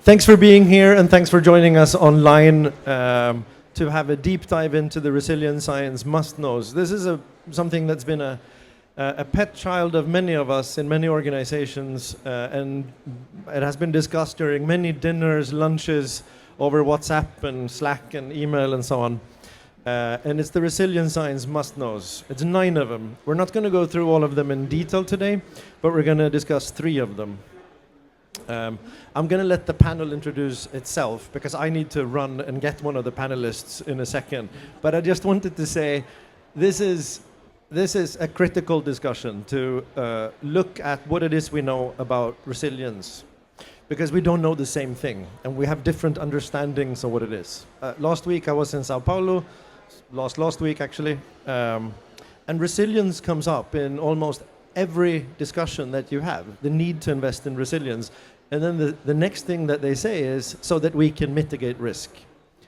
Thanks for being here, and thanks for joining us online to have a deep dive into the resilience science must-knows. This is something that's been a pet child of many of us in many organizations, and it has been discussed during many dinners, lunches, over WhatsApp and Slack and email and so on. And it's the resilience science must-knows. It's 9 of them. We're not going to go through all of them in detail today, but we're going to discuss 3 of them. I'm going to let the panel introduce itself because I need to run and get one of the panelists in a second. But I just wanted to say this is a critical discussion to look at what it is we know about resilience, because we don't know the same thing and we have different understandings of what it is. Last week I was in Sao Paulo, last week actually, and resilience comes up in almost every discussion that you have, the need to invest in resilience. And then the next thing that they say is so that we can mitigate risk,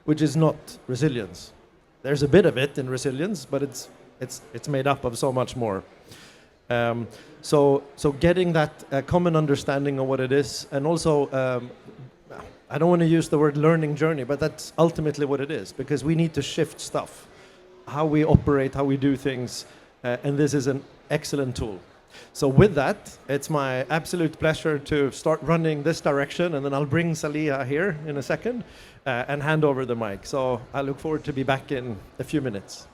which is not resilience. There's a bit of it in resilience, but it's made up of so much more. So getting that common understanding of what it is, and also, I don't want to use the word learning journey, but that's ultimately what it is, because we need to shift stuff, how we operate, how we do things, and this is an excellent tool. So with that, it's my absolute pleasure to start running this direction, and then I'll bring Saliha here in a second and hand over the mic. So I look forward to be back in a few minutes.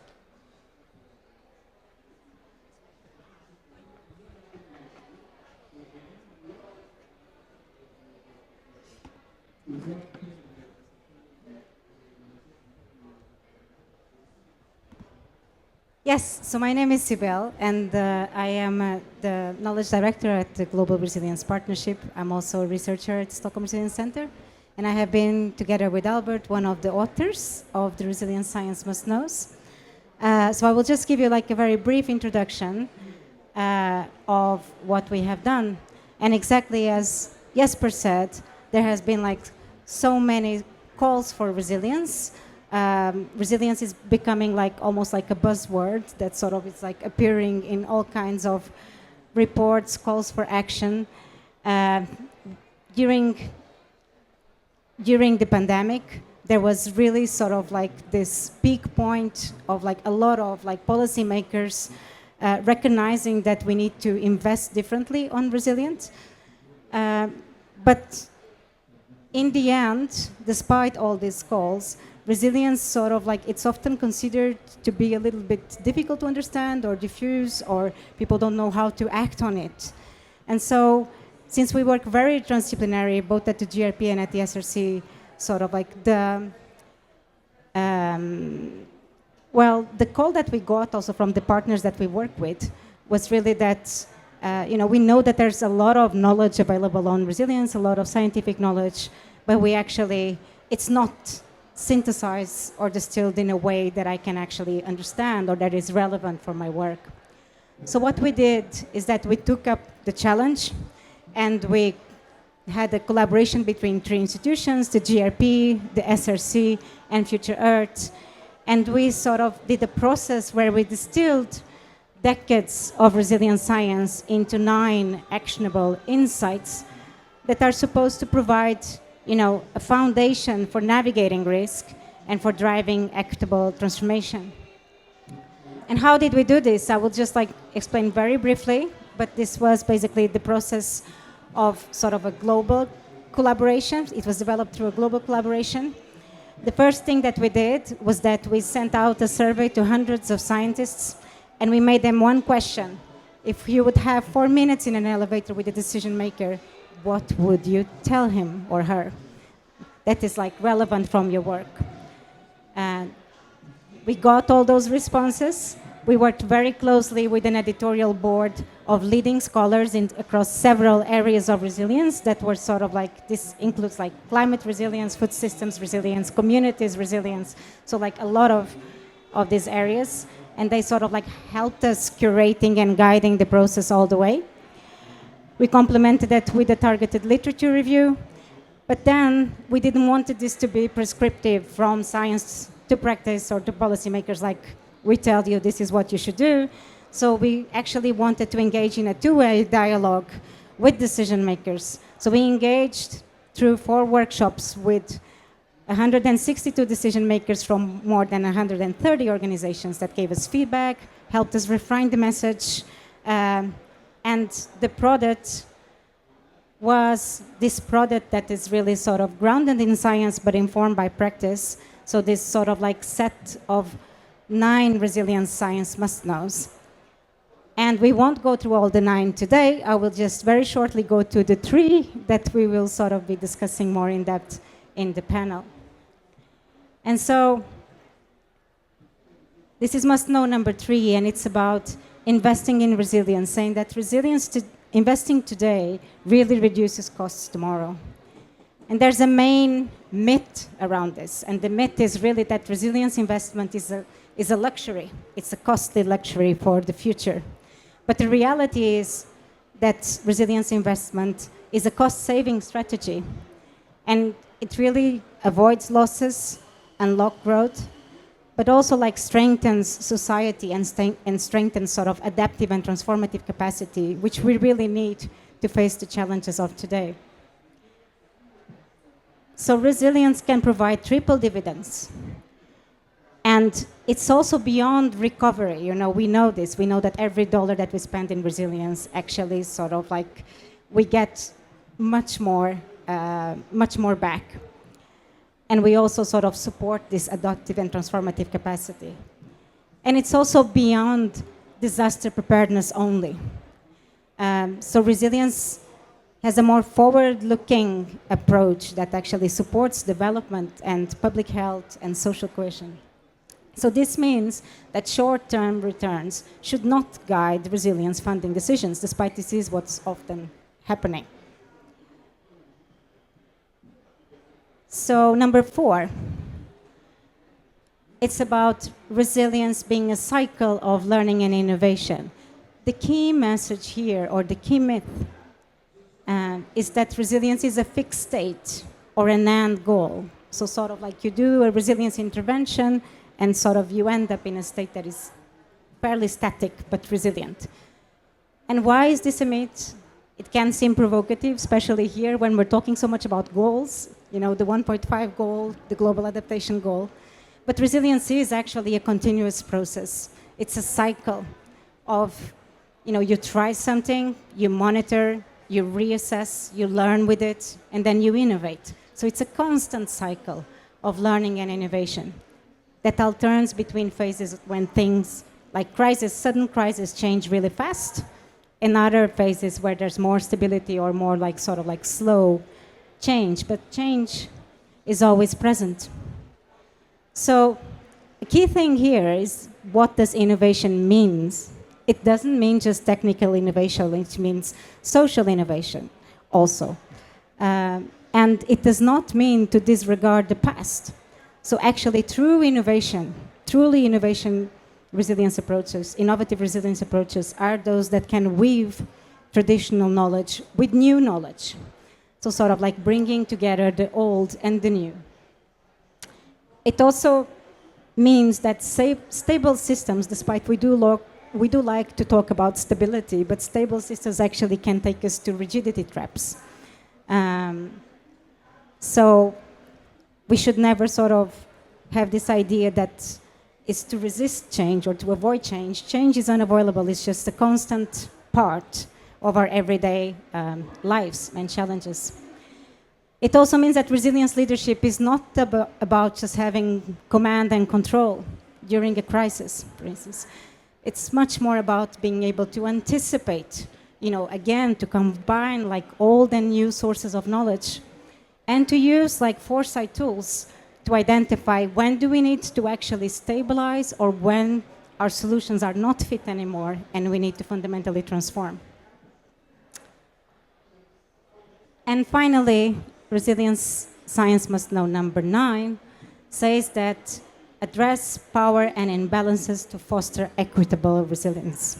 Yes, so my name is Sibel, and I am the Knowledge Director at the Global Resilience Partnership. I'm also a researcher at Stockholm Resilience Center, and I have been, together with Albert, one of the authors of the Resilience Science Must-Knows. So I will just give you like a very brief introduction of what we have done. And exactly as Jesper said, there has been like so many calls for resilience. Resilience is becoming like almost like a buzzword that sort of is like appearing in all kinds of reports, calls for action. During the pandemic, there was really sort of like this peak point of like a lot of like policymakers recognizing that we need to invest differently on resilience. But in the end, despite all these calls, resilience sort of like, it's often considered to be a little bit difficult to understand or diffuse, or people don't know how to act on it. And so, since we work very transdisciplinary, both at the GRP and at the SRC, sort of like the call that we got also from the partners that we work with was really that, we know that there's a lot of knowledge available on resilience, a lot of scientific knowledge, but it's not synthesized or distilled in a way that I can actually understand or that is relevant for my work. So what we did is that we took up the challenge, and we had a collaboration between 3 institutions, the GRP, the SRC, and Future Earth. And we sort of did a process where we distilled decades of resilience science into 9 actionable insights that are supposed to provide a foundation for navigating risk and for driving equitable transformation. And how did we do this? I will just explain very briefly, but this was basically the process of sort of a global collaboration. It was developed through a global collaboration. The first thing that we did was that we sent out a survey to hundreds of scientists, and we made them one question. If you would have 4 minutes in an elevator with a decision maker, what would you tell him or her that is relevant from your work? And we got all those responses. We worked very closely with an editorial board of leading scholars across several areas of resilience that were sort of this includes climate resilience, food systems resilience, communities resilience, so a lot of these areas. And they sort of helped us curating and guiding the process all the way. We complemented that with a targeted literature review, but then we didn't want this to be prescriptive from science to practice or to policymakers, we tell you this is what you should do. So we actually wanted to engage in a 2-way dialogue with decision makers. So we engaged through 4 workshops with 162 decision makers from more than 130 organizations that gave us feedback, helped us refine the message, and the product was this product that is really sort of grounded in science but informed by practice. So this sort of like set of 9 resilience science must-knows. And we won't go through all the 9 today. I will just very shortly go to the 3 that we will sort of be discussing more in depth in the panel. And so this is must-know number 3, and it's about investing in resilience, saying that investing today really reduces costs tomorrow. And there's a main myth around this, and the myth is really that resilience investment is a luxury. It's a costly luxury for the future. But the reality is that resilience investment is a cost-saving strategy, and it really avoids losses, unlock growth, but also like strengthens society and strengthens sort of adaptive and transformative capacity, which we really need to face the challenges of today. So resilience can provide triple dividends. And it's also beyond recovery. You know, we know this. We know that every dollar that we spend in resilience actually sort of like we get much more back. And we also sort of support this adaptive and transformative capacity. And it's also beyond disaster preparedness only. So resilience has a more forward-looking approach that actually supports development and public health and social cohesion. So this means that short-term returns should not guide resilience funding decisions, despite this is what's often happening. So number 4, it's about resilience being a cycle of learning and innovation. The key message here, or the key myth, is that resilience is a fixed state or an end goal. So sort of like you do a resilience intervention and sort of you end up in a state that is fairly static but resilient. And why is this a myth? It can seem provocative, especially here when we're talking so much about goals, you know, the 1.5 goal, the global adaptation goal. But resilience is actually a continuous process. It's a cycle of, you know, you try something, you monitor, you reassess, you learn with it, and then you innovate. So it's a constant cycle of learning and innovation that alternates between phases when things like sudden crises change really fast, and other phases where there's more stability or more like sort of like slow change, but change is always present. So the key thing here is, what does innovation mean? It doesn't mean just technical innovation, it means social innovation also. And it does not mean to disregard the past. So actually true innovation, truly innovation resilience approaches, innovative resilience approaches are those that can weave traditional knowledge with new knowledge. So sort of like bringing together the old and the new. It also means that stable systems, despite we do like to talk about stability, but stable systems actually can take us to rigidity traps. So we should never sort of have this idea that is to resist change or to avoid change. Change is unavoidable. It's just a constant part of our everyday lives and challenges. It also means that resilience leadership is not about just having command and control during a crisis, for instance. It's much more about being able to anticipate, you know, again, to combine like old and new sources of knowledge and to use like foresight tools to identify when do we need to actually stabilize or when our solutions are not fit anymore and we need to fundamentally transform. And finally, resilience science must know number 9 says that address power and imbalances to foster equitable resilience.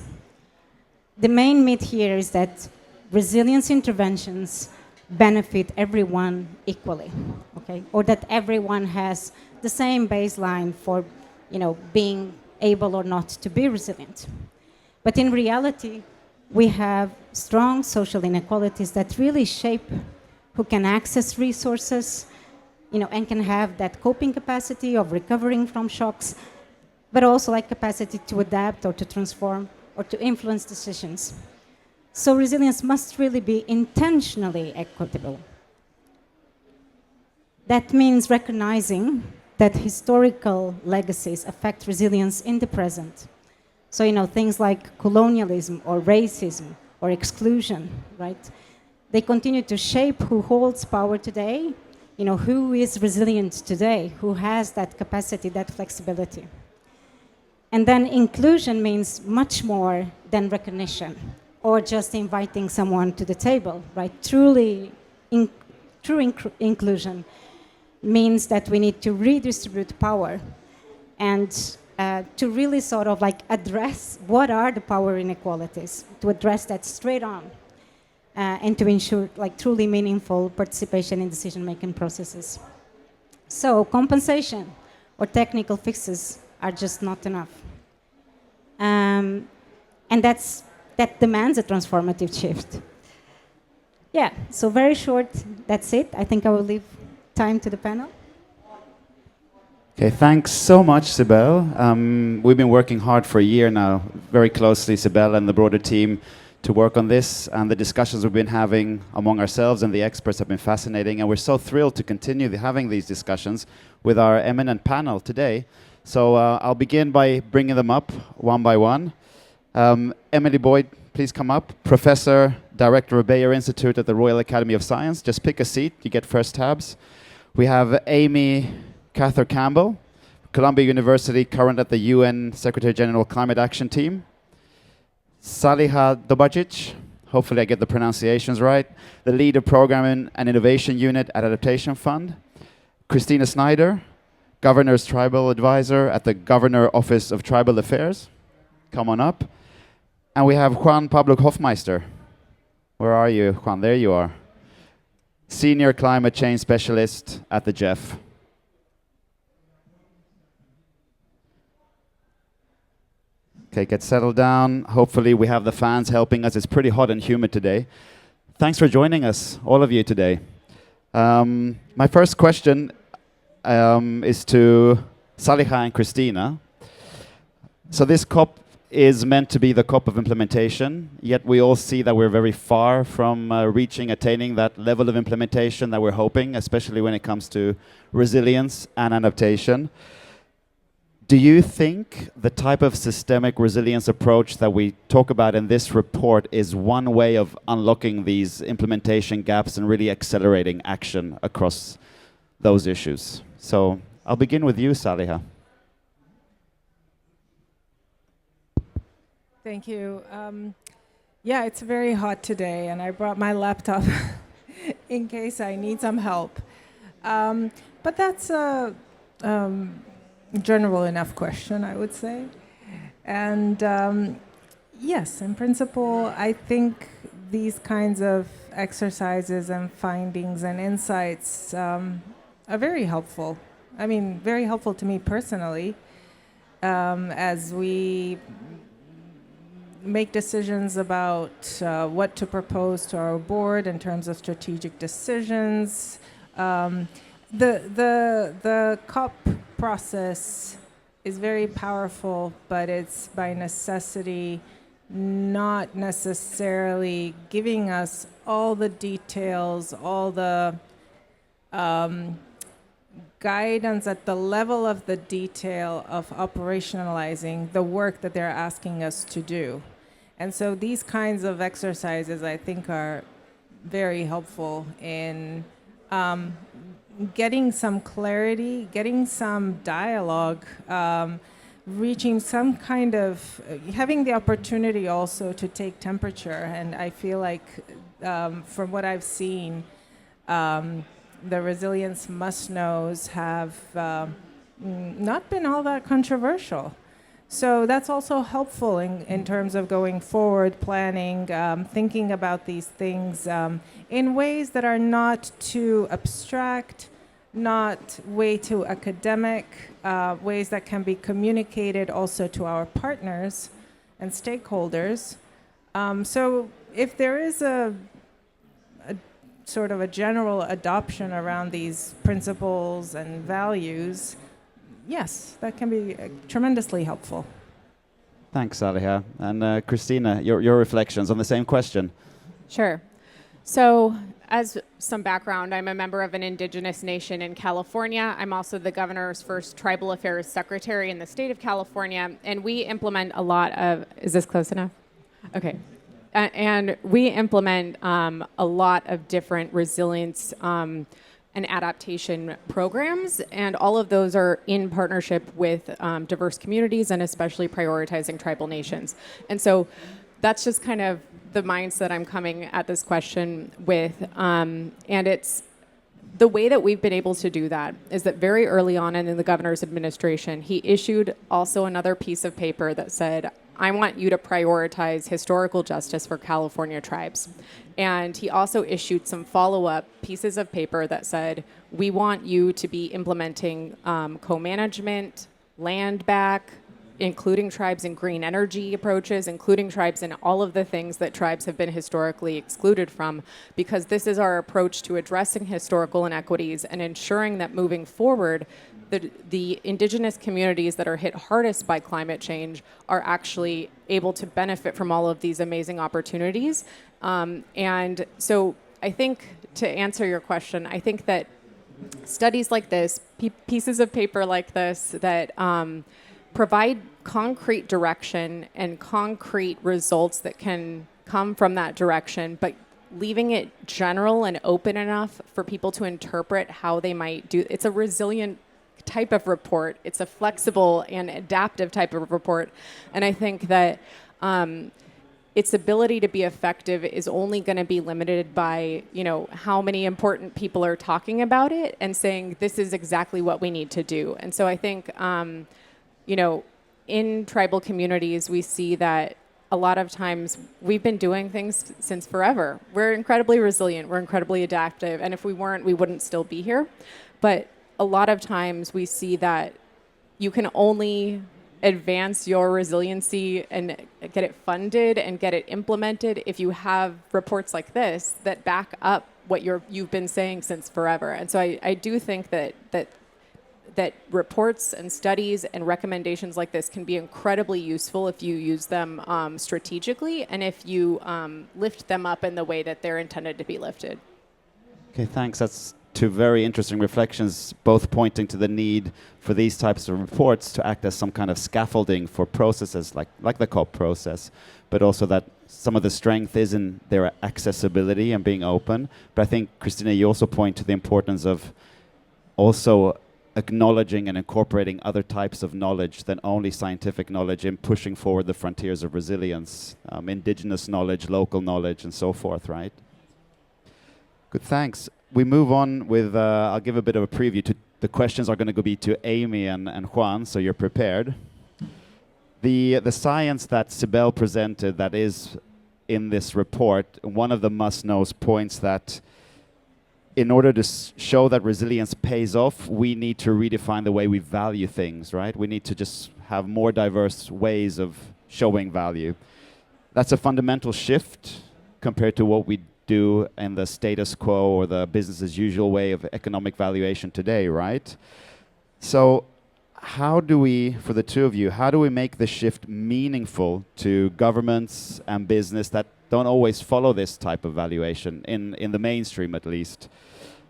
The main myth here is that resilience interventions benefit everyone equally, okay? Or that everyone has the same baseline for, you know, being able or not to be resilient. But in reality, we have strong social inequalities that really shape who can access resources, and can have that coping capacity of recovering from shocks, but also like capacity to adapt or to transform or to influence decisions. So resilience must really be intentionally equitable. That means recognizing that historical legacies affect resilience in the present. So, things like colonialism or racism or exclusion, right? They continue to shape who holds power today, who is resilient today, who has that capacity, that flexibility. And then inclusion means much more than recognition or just inviting someone to the table, right? True inclusion means that we need to redistribute power and to really sort of like address what are the power inequalities, to address that straight on, and to ensure like truly meaningful participation in decision-making processes. So compensation or technical fixes are just not enough. And that demands a transformative shift. Yeah, so very short, that's it. I think I will leave time to the panel. Okay, thanks so much, Sibel. We've been working hard for a year now, very closely, Sibel and the broader team, to work on this. And the discussions we've been having among ourselves and the experts have been fascinating. And we're so thrilled to continue having these discussions with our eminent panel today. So I'll begin by bringing them up one by one. Emily Boyd, please come up. Professor, Director of Bayer Institute at the Royal Academy of Science. Just pick a seat, you get first tabs. We have Amy Cather Campbell, Columbia University, current at the UN Secretary General Climate Action Team. Saliha Dobacic, hopefully I get the pronunciations right, the lead of Programming and Innovation Unit at Adaptation Fund. Christina Snyder, Governor's Tribal Advisor at the Governor Office of Tribal Affairs. Come on up. And we have Juan Pablo Hofmeister. Where are you, Juan? There you are. Senior Climate Change Specialist at the GEF. Okay, get settled down. Hopefully we have the fans helping us. It's pretty hot and humid today. Thanks for joining us, all of you today. My first question is to Saliha and Christina. So this COP is meant to be the COP of implementation, yet we all see that we're very far from attaining that level of implementation that we're hoping, especially when it comes to resilience and adaptation. Do you think the type of systemic resilience approach that we talk about in this report is one way of unlocking these implementation gaps and really accelerating action across those issues? So I'll begin with you, Saliha. Thank you. Yeah, it's very hot today, and I brought my laptop in case I need some help. But that's a general enough question, I would say. And yes, in principle, I think these kinds of exercises and findings and insights are very helpful. I mean, very helpful to me personally as we make decisions about what to propose to our board in terms of strategic decisions. The COP process is very powerful, but it's by necessity not necessarily giving us all the details, all the guidance at the level of the detail of operationalizing the work that they're asking us to do. And so these kinds of exercises, I think, are very helpful in getting some clarity, getting some dialogue, reaching some kind of, having the opportunity also to take temperature. And I feel like from what I've seen, the resilience must-knows have not been all that controversial. So that's also helpful in terms of going forward, planning, thinking about these things in ways that are not too abstract, not way too academic, ways that can be communicated also to our partners and stakeholders. So if there is a sort of a general adoption around these principles and values, yes, that can be tremendously helpful. Thanks, Aliha. And Christina, your reflections on the same question. Sure. So, as some background, I'm a member of an indigenous nation in California. I'm also the governor's first tribal affairs secretary in the state of California, and we implement a lot of, is this close enough? Okay. And we implement a lot of different resilience and adaptation programs, and all of those are in partnership with diverse communities and especially prioritizing tribal nations. And so that's just kind of the mindset I'm coming at this question with. And it's the way that we've been able to do that is that very early on in the governor's administration, he issued also another piece of paper that said, I want you to prioritize historical justice for California tribes. And he also issued some follow-up pieces of paper that said, we want you to be implementing co-management, land back, including tribes in green energy approaches, including tribes in all of the things that tribes have been historically excluded from, because this is our approach to addressing historical inequities and ensuring that moving forward, the indigenous communities that are hit hardest by climate change are actually able to benefit from all of these amazing opportunities. And so I think, to answer your question, I think that studies like this, pieces of paper like this that provide concrete direction and concrete results that can come from that direction, but leaving it general and open enough for people to interpret how they might do. It's a resilient type of report. It's a flexible and adaptive type of report. And I think that its ability to be effective is only going to be limited by, how many important people are talking about it and saying, this is exactly what we need to do. And so I think, in tribal communities, we see that a lot of times we've been doing things since forever. We're incredibly resilient. We're incredibly adaptive. And if we weren't, we wouldn't still be here. But a lot of times we see that you can only advance your resiliency and get it funded and get it implemented if you have reports like this that back up what you've been saying since forever. And so I do think that reports and studies and recommendations like this can be incredibly useful if you use them strategically and if you lift them up in the way that they're intended to be lifted. Okay, thanks. That's two very interesting reflections, both pointing to the need for these types of reports to act as some kind of scaffolding for processes like the COP process, but also that some of the strength is in their accessibility and being open. But I think, Christina, you also point to the importance of also acknowledging and incorporating other types of knowledge than only scientific knowledge in pushing forward the frontiers of resilience, indigenous knowledge, local knowledge, and so forth, right? Good, thanks. We move on with, I'll give a bit of a preview. The questions are going to be to Amy and Juan, so you're prepared. The science that Sibel presented that is in this report, one of the must-knows points that in order to show that resilience pays off, we need to redefine the way we value things, right? We need to just have more diverse ways of showing value. That's a fundamental shift compared to what we do in the status quo or the business as usual way of economic valuation today, right? So how do we, for the two of you, how do we make the shift meaningful to governments and business that don't always follow this type of valuation, in the mainstream at least?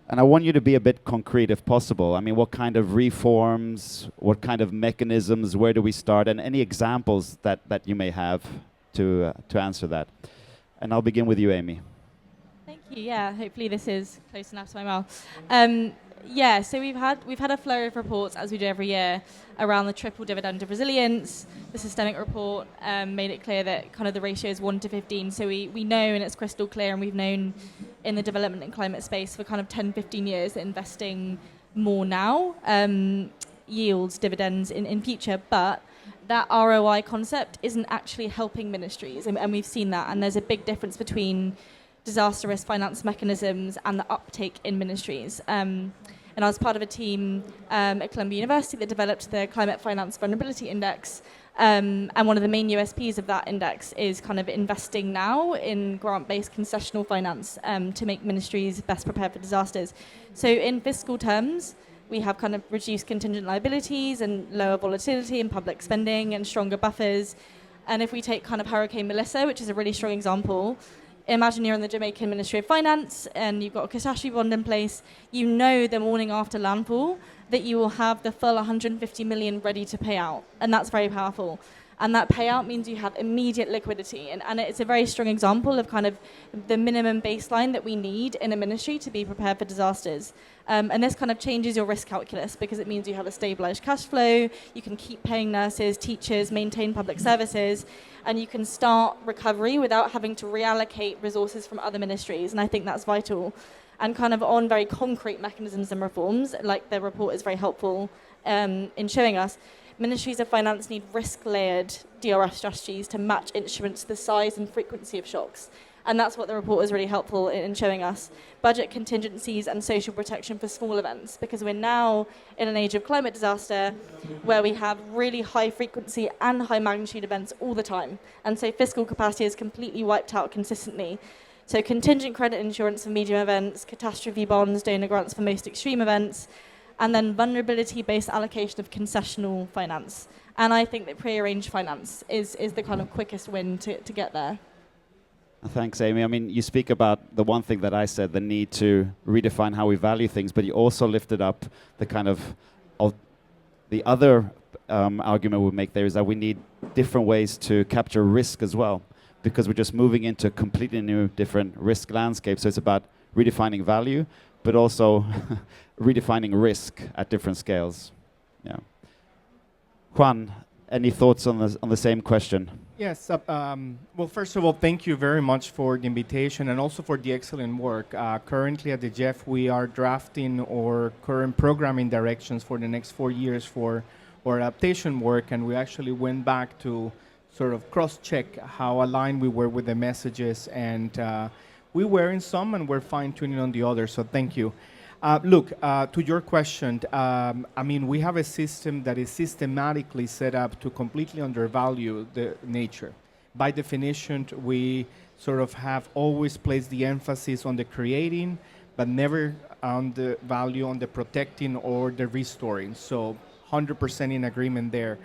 And I want you to be a bit concrete if possible. I mean, what kind of reforms, what kind of mechanisms, where do we start, and any examples that you may have to answer that. And I'll begin with you, Amy. Thank you. Yeah, hopefully this is close enough to my mouth. So we've had a flurry of reports, as we do every year, around the triple dividend of resilience. The systemic report made it clear that kind of the ratio is 1 to 15. So we know, and it's crystal clear, and we've known in the development and climate space for kind of 10, 15 years that investing more now yields dividends in future. But that ROI concept isn't actually helping ministries, and we've seen that. And there's a big difference between disaster risk finance mechanisms and the uptake in ministries. And I was part of a team at Columbia University that developed the Climate Finance Vulnerability Index. And one of the main USPs of that index is kind of investing now in grant-based concessional finance to make ministries best prepared for disasters. So in fiscal terms, we have kind of reduced contingent liabilities and lower volatility in public spending and stronger buffers. And if we take kind of Hurricane Melissa, which is a really strong example, imagine you're in the Jamaican Ministry of Finance and you've got a catastrophe bond in place. You know the morning after landfall that you will have the full 150 million ready to pay out. And that's very powerful. And that payout means you have immediate liquidity. And it's a very strong example of kind of the minimum baseline that we need in a ministry to be prepared for disasters. And this kind of changes your risk calculus because it means you have a stabilized cash flow, you can keep paying nurses, teachers, maintain public services, and you can start recovery without having to reallocate resources from other ministries. And I think that's vital. And kind of on very concrete mechanisms and reforms, like the report is very helpful in showing us, ministries of finance need risk-layered DRF strategies to match instruments to the size and frequency of shocks. And that's what the report is really helpful in showing us. Budget contingencies and social protection for small events, because we're now in an age of climate disaster where we have really high frequency and high magnitude events all the time. And so fiscal capacity is completely wiped out consistently. So contingent credit insurance for medium events, catastrophe bonds, donor grants for most extreme events, and then vulnerability-based allocation of concessional finance. And I think that pre-arranged finance is the kind of quickest win to get there. Thanks, Amy. I mean, you speak about the one thing that I said, the need to redefine how we value things, but you also lifted up the kind of the other argument we make there is that we need different ways to capture risk as well, because we're just moving into a completely new, different risk landscape. So it's about redefining value, but also redefining risk at different scales. Yeah. Juan, any thoughts on the same question? Yes. Well, first of all, thank you very much for the invitation and also for the excellent work. Currently at the JEF, we are drafting our current programming directions for the next 4 years for our adaptation work, and we actually went back to sort of cross-check how aligned we were with the messages, and we were in some and we're fine-tuning on the others, so thank you. Look, to your question, I mean, we have a system that is systematically set up to completely undervalue the nature. By definition, we sort of have always placed the emphasis on the creating, but never on the value on the protecting or the restoring. So 100% in agreement there.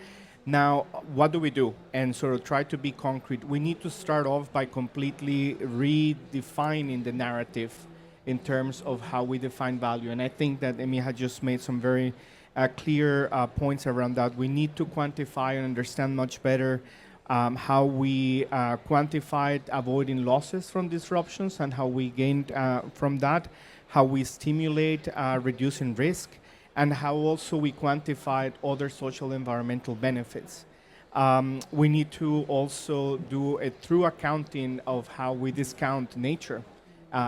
Now, what do? And sort of try to be concrete. We need to start off by completely redefining the narrative in terms of how we define value. And I think that Amy had just made some very clear points around that. We need to quantify and understand much better how we quantified avoiding losses from disruptions and how we gained from that, how we stimulate reducing risk, and how also we quantified other social environmental benefits. We need to also do a true accounting of how we discount nature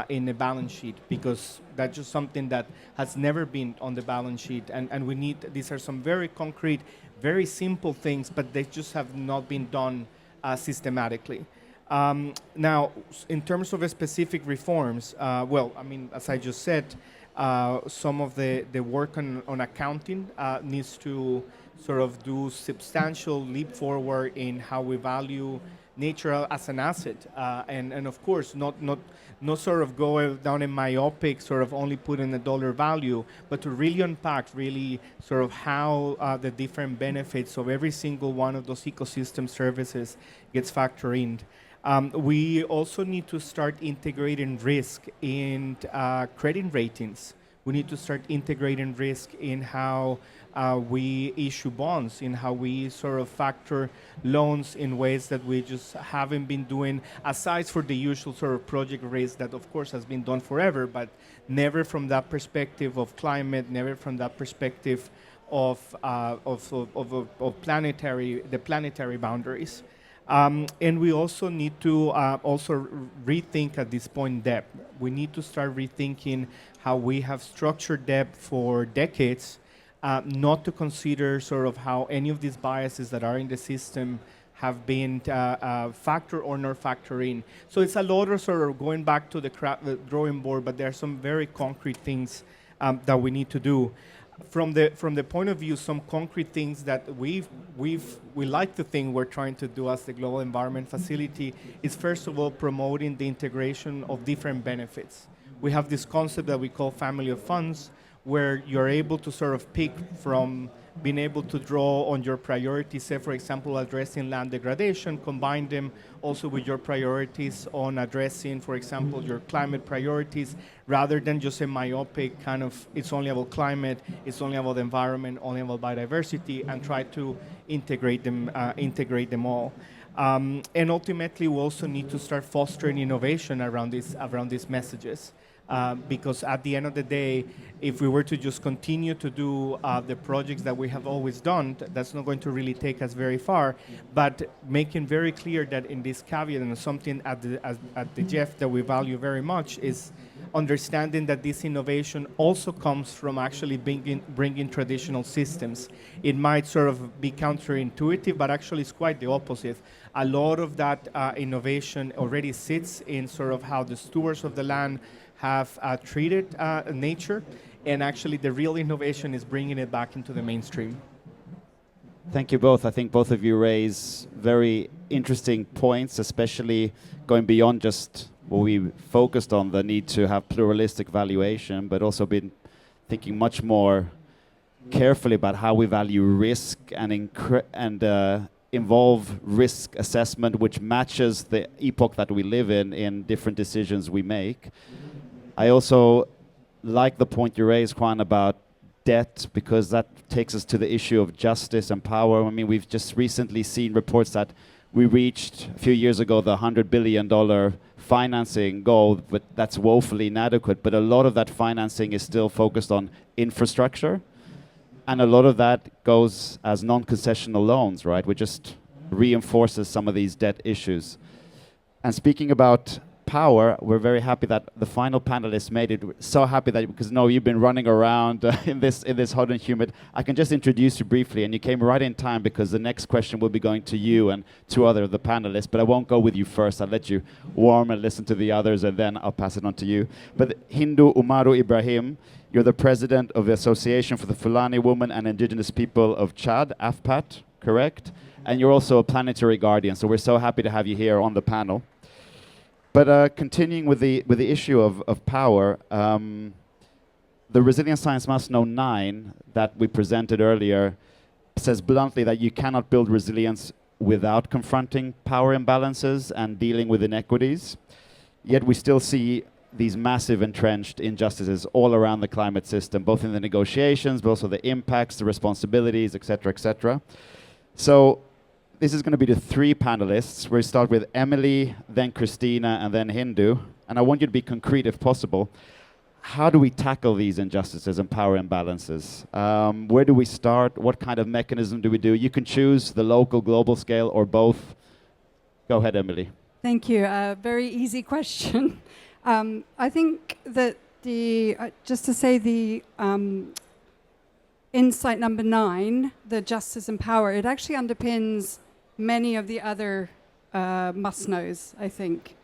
in the balance sheet, because that's just something that has never been on the balance sheet, and we need, these are some very concrete, very simple things, but they just have not been done systematically. Now, in terms of specific reforms, well, I mean, as I just said, some of the work on accounting needs to sort of do substantial leap forward in how we value nature as an asset, and of course not sort of go down in myopic, sort of only put in a dollar value, but to really unpack really sort of how the different benefits of every single one of those ecosystem services gets factored in. We also need to start integrating risk in credit ratings. We need to start integrating risk in how we issue bonds, in how we sort of factor loans in ways that we just haven't been doing, aside for the usual sort of project risk that of course has been done forever, but never from that perspective of climate, never from that perspective of planetary boundaries. And we also need to also rethink at this point debt. We need to start rethinking how we have structured debt for decades, not to consider sort of how any of these biases that are in the system have been factor or not factor in. So it's a lot of sort of going back to the drawing board, but there are some very concrete things that we need to do. from the point of view, some concrete things that we like to think we're trying to do as the Global Environment Facility is, first of all, promoting the integration of different benefits. We have this concept that we call family of funds, where you're able to sort of pick from being able to draw on your priorities, say, for example, addressing land degradation, combine them also with your priorities on addressing, for example, your climate priorities, rather than just a myopic kind of, it's only about climate, it's only about the environment, only about biodiversity, and try to integrate them all. And ultimately, we also need to start fostering innovation around these messages. Because at the end of the day, if we were to just continue to do the projects that we have always done, that's not going to really take us very far. But making very clear that in this caveat, and something at the Jeff that we value very much, is understanding that this innovation also comes from actually bringing traditional systems. It might sort of be counterintuitive, but actually it's quite the opposite. A lot of that innovation already sits in sort of how the stewards of the land have treated nature, and actually the real innovation is bringing it back into the mainstream. Thank you both. I think both of you raise very interesting points, especially going beyond just what we focused on, the need to have pluralistic valuation, but also been thinking much more carefully about how we value risk and involve risk assessment which matches the epoch that we live in different decisions we make. I also like the point you raised, Juan, about debt, because that takes us to the issue of justice and power. I mean, we've just recently seen reports that we reached a few years ago the $100 billion financing goal, but that's woefully inadequate. But a lot of that financing is still focused on infrastructure, and a lot of that goes as non-concessional loans, right? Which just reinforces some of these debt issues. And speaking about power, we're very happy that the final panelists made it. We're so happy that, because you've been running around in this hot and humid. I can just introduce you briefly, and you came right in time because the next question will be going to you and two other of the panelists, but I won't go with you first. I'll let you warm and listen to the others, and then I'll pass it on to you. But Hindu Umaru Ibrahim, you're the president of the Association for the Fulani Women and Indigenous People of Chad, AFPAT, correct? And you're also a planetary guardian, so we're so happy to have you here on the panel. But continuing with the issue of power, the Resilient Science Must Know 9 that we presented earlier says bluntly that you cannot build resilience without confronting power imbalances and dealing with inequities. Yet we still see these massive entrenched injustices all around the climate system, both in the negotiations, but also the impacts, the responsibilities, et cetera, et cetera. So this is going to be the three panelists. We'll start with Emily, then Christina, and then Hindu. And I want you to be concrete if possible. How do we tackle these injustices and power imbalances? Where do we start? What kind of mechanism do we do? You can choose the local, global scale, or both. Go ahead, Emily. Thank you. Very easy question. I think that just to say the insight number 9, the justice and power, it actually underpins many of the other must-knows, I think.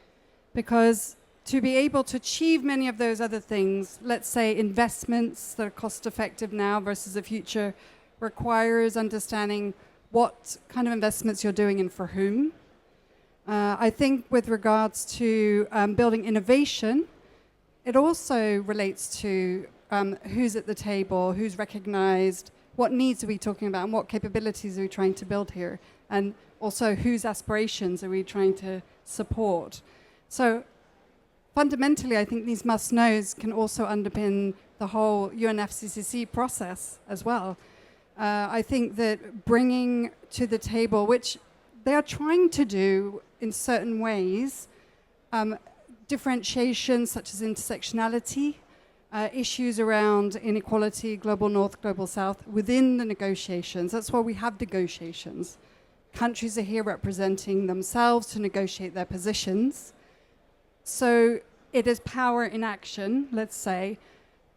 Because to be able to achieve many of those other things, let's say investments that are cost-effective now versus the future, requires understanding what kind of investments you're doing and for whom. I think with regards to building innovation, it also relates to who's at the table, who's recognized, what needs are we talking about, and what capabilities are we trying to build here, and also whose aspirations are we trying to support. So fundamentally, I think these must-knows can also underpin the whole UNFCCC process as well. I think that bringing to the table, which they are trying to do in certain ways, differentiations such as intersectionality, issues around inequality, global north, global south, within the negotiations. That's why we have negotiations. Countries are here representing themselves to negotiate their positions. So it is power in action, let's say.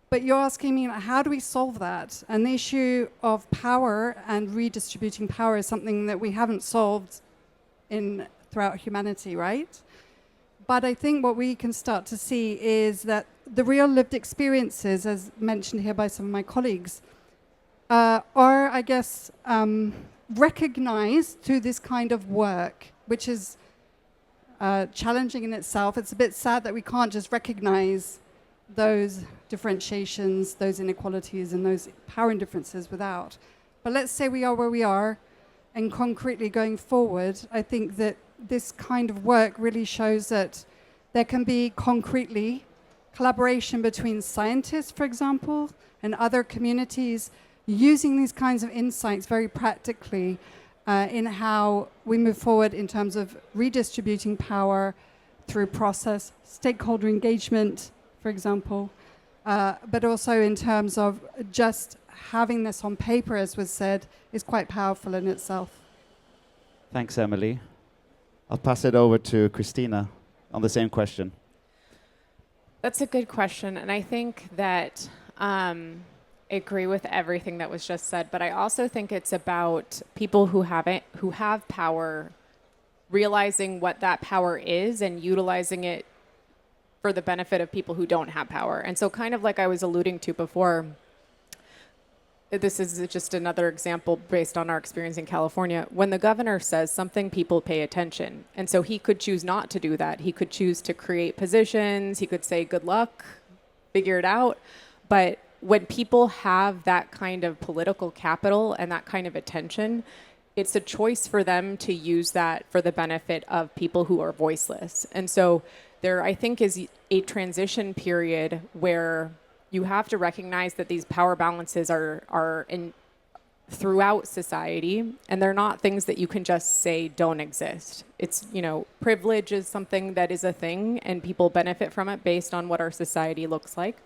But you're asking me, how do we solve that? And the issue of power and redistributing power is something that we haven't solved throughout humanity, right? But I think what we can start to see is that the real lived experiences, as mentioned here by some of my colleagues, are, I guess, recognized through this kind of work, which is challenging in itself. It's a bit sad that we can't just recognize those differentiations, those inequalities, and those power indifferences without. But let's say we are where we are, and concretely going forward, I think that this kind of work really shows that there can be concretely collaboration between scientists, for example, and other communities using these kinds of insights very practically in how we move forward in terms of redistributing power through process, stakeholder engagement, for example, but also in terms of just having this on paper, as was said, is quite powerful in itself. Thanks, Emily. I'll pass it over to Christina on the same question. That's a good question, and I think that I agree with everything that was just said, but I also think it's about people who have power, realizing what that power is and utilizing it for the benefit of people who don't have power. And so kind of like I was alluding to before, this is just another example based on our experience in California. When the governor says something, people pay attention. And so he could choose not to do that. He could choose to create positions. He could say, good luck, figure it out. But when people have that kind of political capital and that kind of attention, it's a choice for them to use that for the benefit of people who are voiceless. And so there, I think, is a transition period where you have to recognize that these power balances are in throughout society, and they're not things that you can just say don't exist. It's, privilege is something that is a thing, and people benefit from it based on what our society looks like.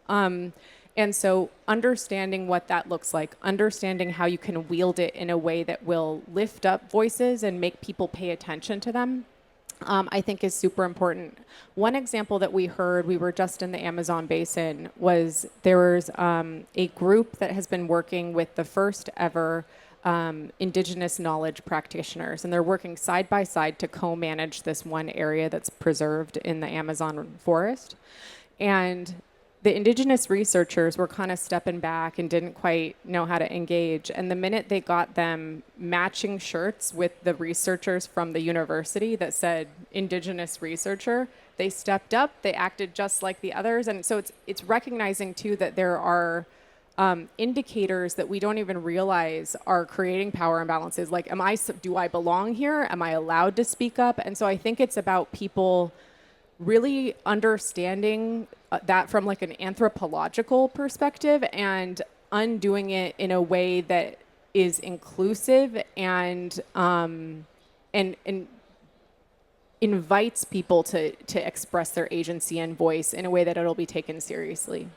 And so understanding what that looks like, understanding how you can wield it in a way that will lift up voices and make people pay attention to them, I think is super important. One example that we heard, we were just in the Amazon basin, was there was a group that has been working with the first ever indigenous knowledge practitioners, and they're working side by side to co-manage this one area that's preserved in the Amazon forest. And the indigenous researchers were kind of stepping back and didn't quite know how to engage. And the minute they got them matching shirts with the researchers from the university that said indigenous researcher, they stepped up, they acted just like the others. And so it's recognizing too that there are indicators that we don't even realize are creating power imbalances. Like, do I belong here? Am I allowed to speak up? And so I think it's about people really understanding that from like an anthropological perspective and undoing it in a way that is inclusive and invites people to express their agency and voice in a way that it'll be taken seriously.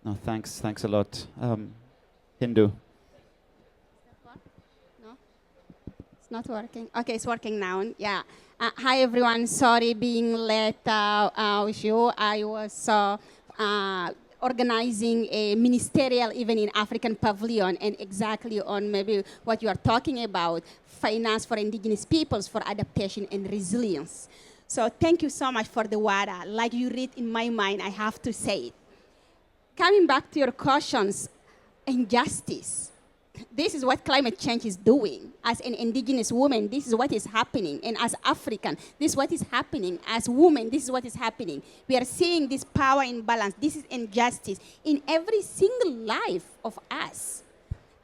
No, thanks a lot. Hindu. No, it's not working. Okay, it's working now. Yeah. Hi everyone. Sorry being late with you. I was organizing a ministerial event in African Pavilion, and exactly on maybe what you are talking about, finance for indigenous peoples for adaptation and resilience. So thank you so much for the water. Like you read in my mind, I have to say it. Coming back to your questions, injustice. This is what climate change is doing. As an indigenous woman, this is what is happening. And as African, this is what is happening. As women, this is what is happening. We are seeing this power imbalance. This is injustice in every single life of us.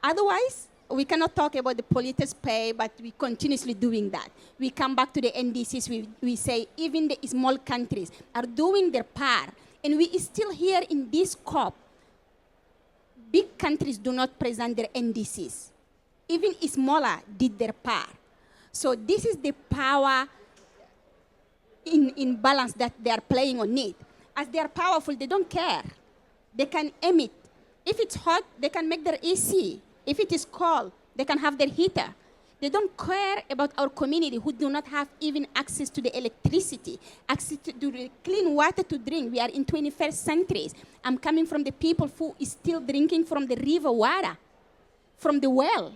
Otherwise, we cannot talk about the politics pay, but we continuously doing that. We come back to the NDCs, we say even the small countries are doing their part. And we still here in this COP, big countries do not present their NDCs. Even smaller did their part. So this is the power in balance that they are playing on it. As they are powerful, they don't care. They can emit. If it's hot, they can make their AC. If it is cold, they can have their heater. They don't care about our community who do not have even access to the electricity, access to the clean water to drink. We are in 21st centuries. I'm coming from the people who is still drinking from the river water, from the well.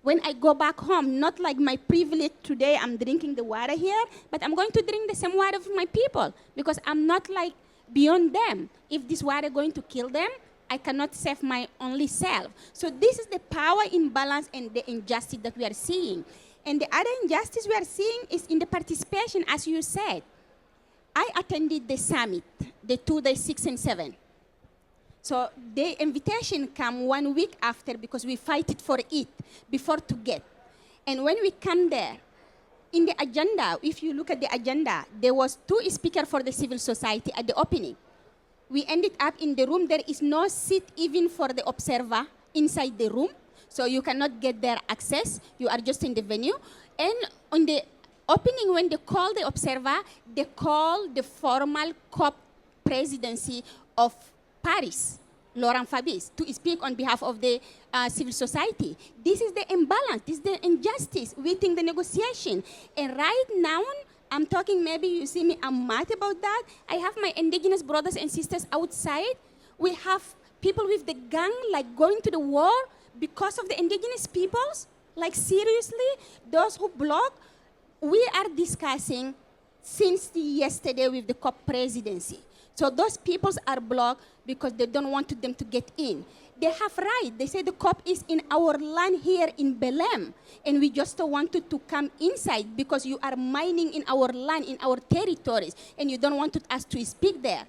When I go back home, not like my privilege today, I'm drinking the water here, but I'm going to drink the same water from my people because I'm not like beyond them. If this water is going to kill them, I cannot save my only self. So this is the power imbalance and the injustice that we are seeing. And the other injustice we are seeing is in the participation, as you said. I attended the summit, the 2 days, 6 and 7. So the invitation came 1 week after because we fight it for it before to get. And when we come there, in the agenda, if you look at the agenda, there was 2 speakers for the civil society at the opening. We ended up in the room. There is no seat even for the observer inside the room. So you cannot get their access. You are just in the venue. And on the opening, when they call the observer, they call the formal COP presidency of Paris, Laurent Fabius, to speak on behalf of the civil society. This is the imbalance. This is the injustice within the negotiation. And right now, I'm talking, maybe you see me, I'm mad about that. I have my indigenous brothers and sisters outside. We have people with the gun, like going to the war because of the indigenous peoples. Like seriously, those who block, we are discussing since yesterday with the COP presidency. So those peoples are blocked because they don't want them to get in. They have right. They say the COP is in our land here in Belém, and we just wanted to come inside because you are mining in our land, in our territories, and you don't want us to speak there.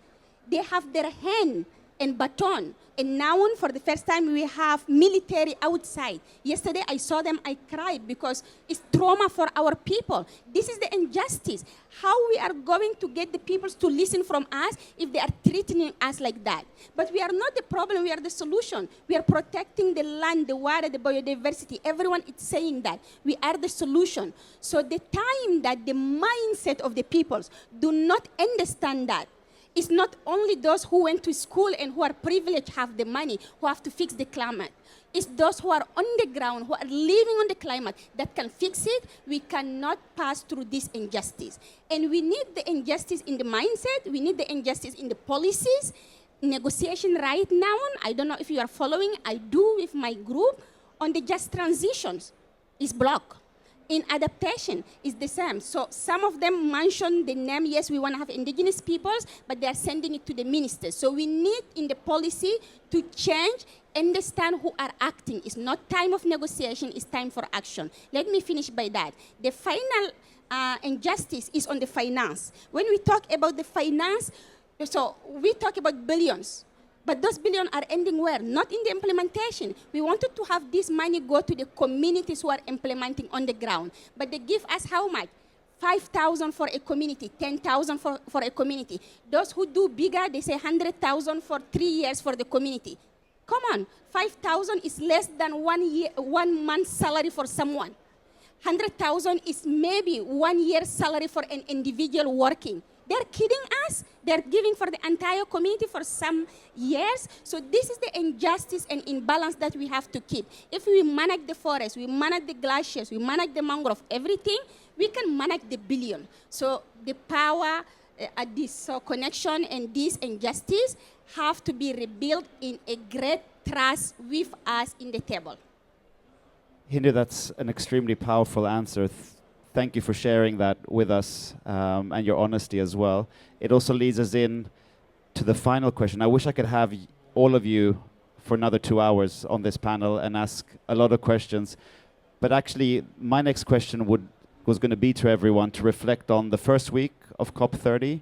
They have their hand and baton. And now, for the first time, we have military outside. Yesterday, I saw them, I cried because it's trauma for our people. This is the injustice. How we are going to get the people to listen from us if they are treating us like that? But we are not the problem, we are the solution. We are protecting the land, the water, the biodiversity. Everyone is saying that. We are the solution. So the time that the mindset of the peoples do not understand that, it's not only those who went to school and who are privileged have the money who have to fix the climate. It's those who are on the ground, who are living on the climate that can fix it. We cannot pass through this injustice. And we need the injustice in the mindset. We need the injustice in the policies. Negotiation right now, I don't know if you are following, I do with my group, on the just transitions is blocked. In adaptation, is the same. So some of them mention the name, yes, we want to have indigenous peoples, but they are sending it to the ministers. So we need in the policy to change, understand who are acting. It's not time of negotiation, it's time for action. Let me finish by that. The final injustice is on the finance. When we talk about the finance, so we talk about billions. But those billions are ending where? Not in the implementation. We wanted to have this money go to the communities who are implementing on the ground. But they give us how much? 5,000 for a community, 10,000 for a community. Those who do bigger, they say 100,000 for 3 years for the community. Come on, 5,000 is less than 1 month's salary for someone. 100,000 is maybe 1 year's salary for an individual working. They're kidding us. They're giving for the entire community for some years. So this is the injustice and imbalance that we have to keep. If we manage the forest, we manage the glaciers, we manage the mangrove, everything, we can manage the billion. So the power at this connection and this injustice have to be rebuilt in a great trust with us in the table. Hindu, that's an extremely powerful answer. Thank you for sharing that with us and your honesty as well. It also leads us in to the final question. I wish I could have all of you for another 2 hours on this panel and ask a lot of questions. But actually, my next question was going to be to everyone to reflect on the first week of COP30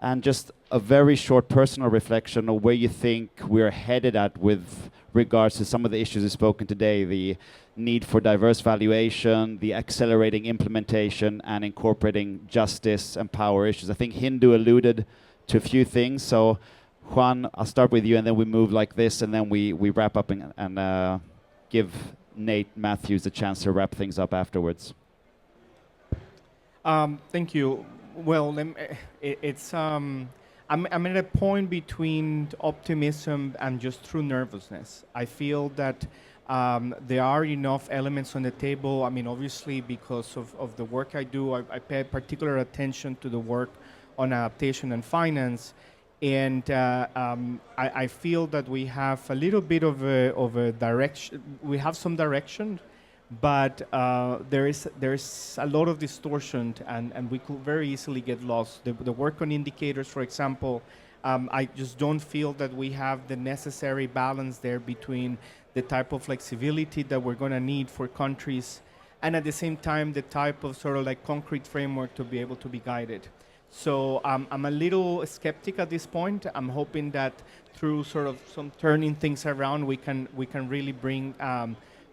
and just a very short personal reflection of where you think we're headed at with regards to some of the issues we've spoken today, the need for diverse valuation, the accelerating implementation, and incorporating justice and power issues. I think Hindu alluded to a few things. So, Juan, I'll start with you, and then we move like this, and then we wrap up and give Nate Matthews a chance to wrap things up afterwards. Thank you. Well, it's I'm at a point between optimism and just true nervousness. I feel that there are enough elements on the table. I mean, obviously, because of the work I do, I pay particular attention to the work on adaptation and finance. And I feel that we have a little bit of a direction. We have some direction, but there is a lot of distortion, and we could very easily get lost. The work on indicators, for example, I just don't feel that we have the necessary balance there between the type of flexibility that we're going to need for countries and at the same time the type of sort of like concrete framework to be able to be guided. So I'm a little skeptic at this point. I'm hoping that through sort of some turning things around, we can really bring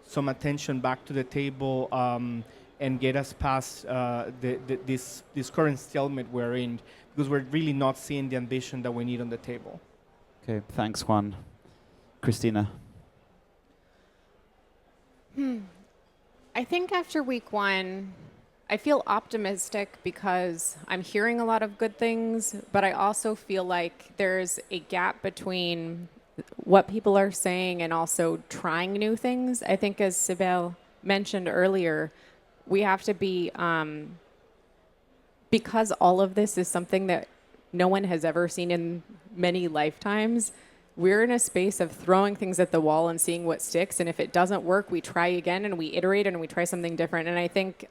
some attention back to the table and get us past this current stalemate we're in, because we're really not seeing the ambition that we need on the table. Okay, thanks, Juan. Christina. I think after week one, I feel optimistic because I'm hearing a lot of good things, but I also feel like there's a gap between what people are saying and also trying new things. I think, as Sibel mentioned earlier, we have to be, because all of this is something that no one has ever seen in many lifetimes, we're in a space of throwing things at the wall and seeing what sticks. And if it doesn't work, we try again and we iterate and we try something different. And I think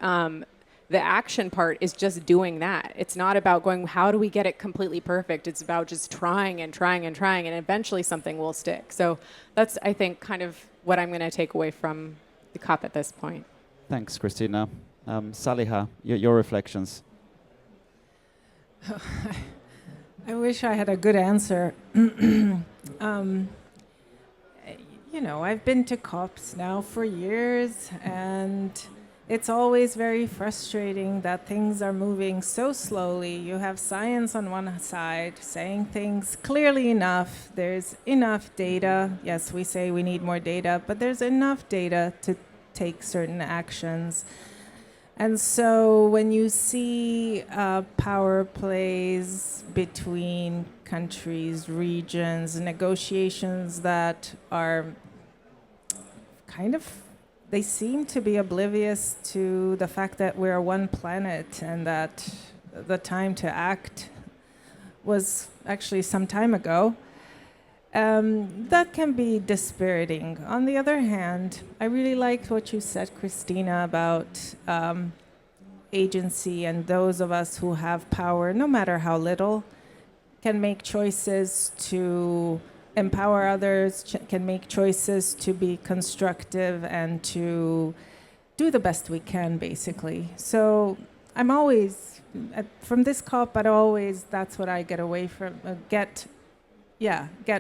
the action part is just doing that. It's not about going, how do we get it completely perfect? It's about just trying and trying and trying, and eventually something will stick. So that's, I think, kind of what I'm going to take away from the COP at this point. Thanks, Christina. Saliha, your reflections. I wish I had a good answer. You know, I've been to COPs now for years, and it's always very frustrating that things are moving so slowly. You have science on one side saying things clearly enough. There's enough data. Yes, we say we need more data, but there's enough data to take certain actions. And so when you see power plays between countries, regions, negotiations that are kind of, they seem to be oblivious to the fact that we're one planet and that the time to act was actually some time ago. That can be dispiriting. On the other hand, I really liked what you said, Christina, about agency, and those of us who have power, no matter how little, can make choices to empower others, can make choices to be constructive and to do the best we can, basically. So I'm always, from this COP, but always, that's what I get away from, get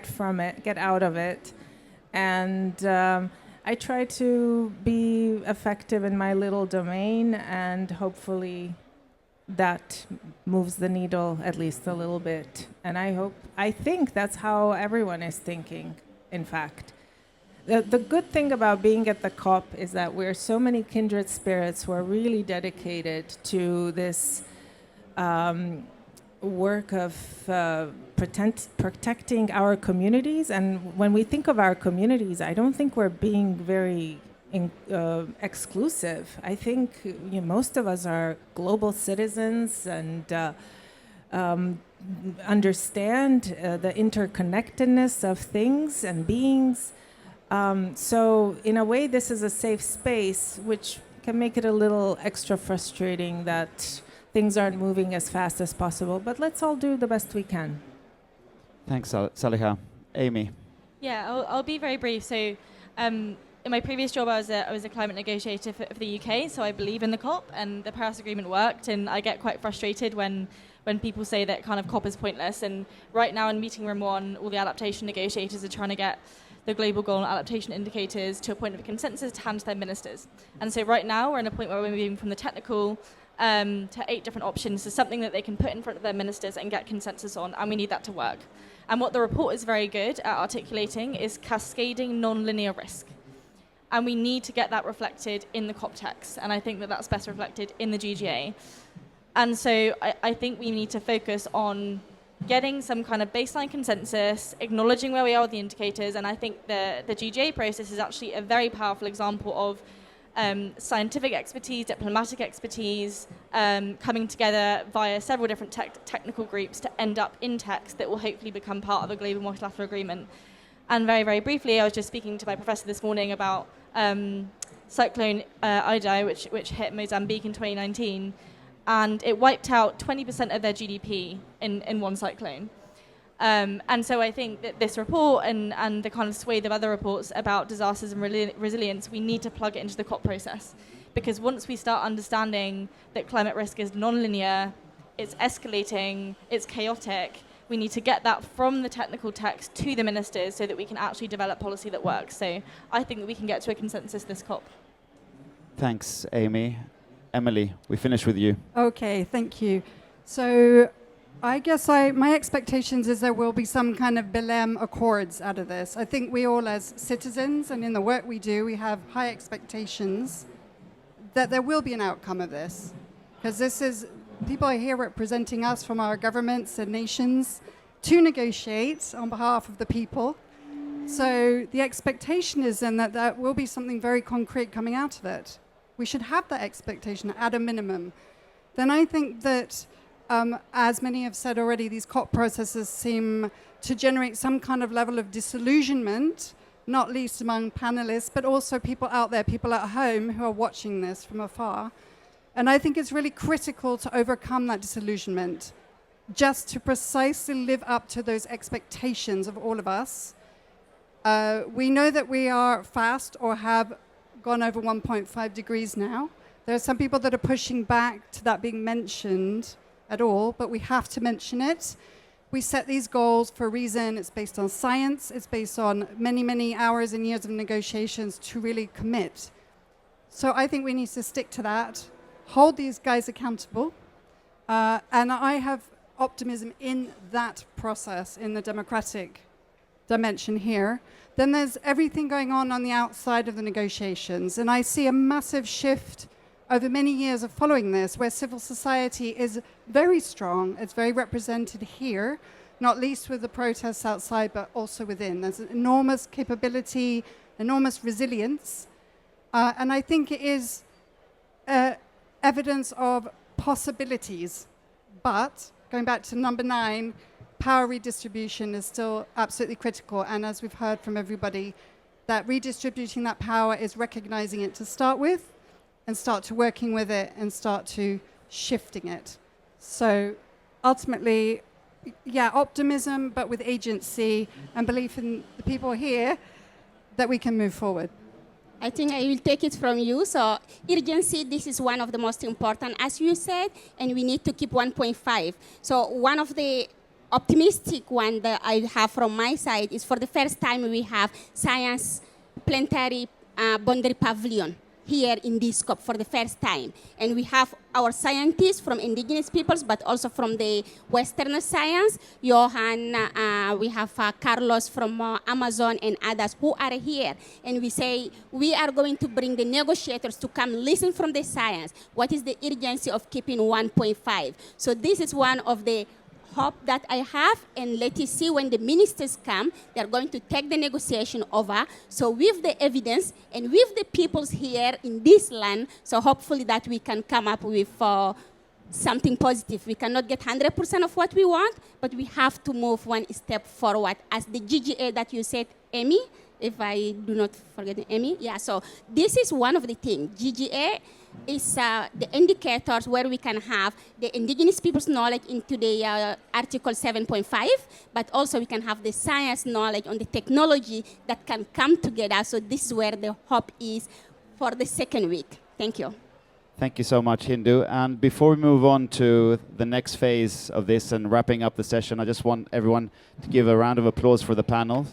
from it, get out of it. And I try to be effective in my little domain, and hopefully that moves the needle at least a little bit. And I think that's how everyone is thinking, in fact. The good thing about being at the COP is that we're so many kindred spirits who are really dedicated to this work of protecting our communities. And when we think of our communities, I don't think we're being very exclusive. I think most of us are global citizens and understand the interconnectedness of things and beings. So in a way, this is a safe space, which can make it a little extra frustrating that things aren't moving as fast as possible. But let's all do the best we can. Thanks, Saliha. Amy. Yeah, I'll be very brief. So in my previous job, I was a climate negotiator for the UK, so I believe in the COP, and the Paris Agreement worked, and I get quite frustrated when people say that kind of COP is pointless. And right now in meeting room 1, all the adaptation negotiators are trying to get the global goal and adaptation indicators to a point of consensus to hand to their ministers. And so right now we're in a point where we're moving from the technical to 8 different options to something that they can put in front of their ministers and get consensus on, and we need that to work. And what the report is very good at articulating is cascading non-linear risk. And we need to get that reflected in the COP text, and I think that that's best reflected in the GGA. And so I think we need to focus on getting some kind of baseline consensus, acknowledging where we are with the indicators, and I think the GGA process is actually a very powerful example of scientific expertise, diplomatic expertise, coming together via several different technical groups to end up in text that will hopefully become part of a global multilateral agreement. And very, very briefly, I was just speaking to my professor this morning about Cyclone Idai, which hit Mozambique in 2019, and it wiped out 20% of their GDP in one cyclone. And so I think that this report and the kind of swathe of other reports about disasters and resilience, we need to plug it into the COP process. Because once we start understanding that climate risk is non-linear, it's escalating, it's chaotic, we need to get that from the technical text to the ministers so that we can actually develop policy that works. So I think that we can get to a consensus this COP. Thanks, Amy. Emily, we finish with you. Okay, thank you. So I guess my expectations is there will be some kind of Belém Accords out of this. I think we all as citizens and in the work we do, we have high expectations that there will be an outcome of this. Because this is, people are here representing us from our governments and nations to negotiate on behalf of the people. So the expectation is then that there will be something very concrete coming out of it. We should have that expectation at a minimum. Then I think that, as many have said already, these COP processes seem to generate some kind of level of disillusionment, not least among panelists, but also people out there, people at home who are watching this from afar. And I think it's really critical to overcome that disillusionment, just to precisely live up to those expectations of all of us. We know that we are fast or have gone over 1.5 degrees now. There are some people that are pushing back to that being mentioned at all, but we have to mention it. We set these goals for a reason. It's based on science. It's based on many, many hours and years of negotiations to really commit. So I think we need to stick to that, hold these guys accountable, and I have optimism in that process, in the democratic dimension here. Then there's everything going on the outside of the negotiations. And I see a massive shift over many years of following this, where civil society is very strong. It's very represented here, not least with the protests outside, but also within. There's an enormous capability, enormous resilience. And I think it is evidence of possibilities. But going back to number 9, power redistribution is still absolutely critical. And as we've heard from everybody, that redistributing that power is recognizing it to start with, and start to working with it, and start to shifting it. So ultimately, yeah, optimism, but with agency and belief in the people here that we can move forward. I think I will take it from you. So urgency, this is one of the most important, as you said, and we need to keep 1.5. So one of the optimistic one that I have from my side is for the first time we have science planetary boundary pavilion here in this COP for the first time. And we have our scientists from indigenous peoples, but also from the Western science. Johan, we have Carlos from Amazon and others who are here. And we say, we are going to bring the negotiators to come listen from the science. What is the urgency of keeping 1.5? So this is one of the hope that I have, and let us see when the ministers come, they're going to take the negotiation over. So with the evidence and with the peoples here in this land, so hopefully that we can come up with something positive. We cannot get 100% of what we want, but we have to move one step forward. As the GGA that you said, Amy, if I do not forget Amy, yeah, so this is one of the things. GGA is the indicators where we can have the indigenous people's knowledge into the Article 7.5, but also we can have the science knowledge on the technology that can come together. So this is where the hope is for the second week. Thank you. Thank you so much, Hindu. And before we move on to the next phase of this and wrapping up the session, I just want everyone to give a round of applause for the panel.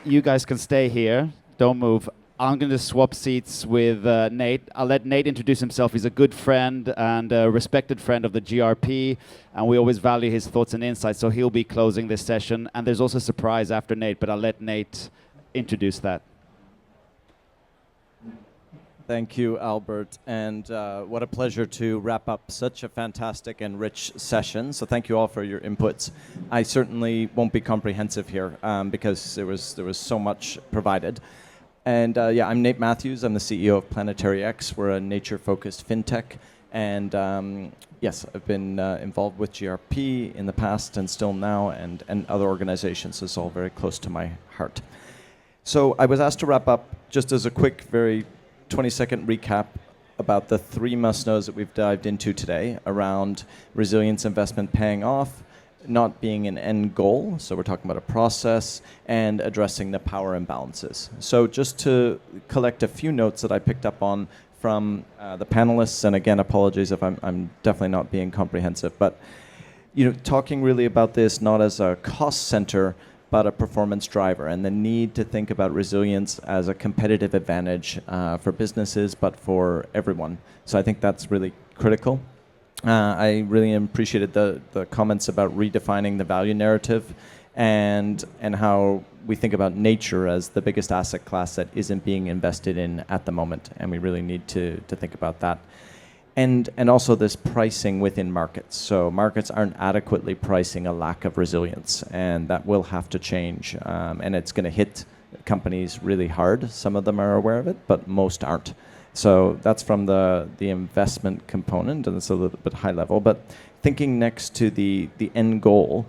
You guys can stay here. Don't move. I'm going to swap seats with Nate. I'll let Nate introduce himself. He's a good friend and a respected friend of the GRP, and we always value his thoughts and insights, so he'll be closing this session. And there's also a surprise after Nate, but I'll let Nate introduce that. Thank you, Albert, and what a pleasure to wrap up such a fantastic and rich session. So thank you all for your inputs. I certainly won't be comprehensive here because there was so much provided. And yeah, I'm Nate Matthews. I'm the CEO of Planetary X. We're a nature-focused fintech. And yes, I've been involved with GRP in the past and still now, and other organizations. It's all very close to my heart. So I was asked to wrap up just as a quick, very 20-second recap about the three must-knows that we've dived into today around resilience investment paying off, not being an end goal, so we're talking about a process, and addressing the power imbalances. So just to collect a few notes that I picked up on from the panelists, and again, apologies if I'm definitely not being comprehensive, but talking really about this not as a cost center, but a performance driver, and the need to think about resilience as a competitive advantage for businesses, but for everyone. So I think that's really critical. I really appreciated the comments about redefining the value narrative and how we think about nature as the biggest asset class that isn't being invested in at the moment, and we really need to think about that. And also this pricing within markets. So markets aren't adequately pricing a lack of resilience, and that will have to change. And it's going to hit companies really hard. Some of them are aware of it, but most aren't. So that's from the investment component, and it's a little bit high level. But thinking next to the end goal,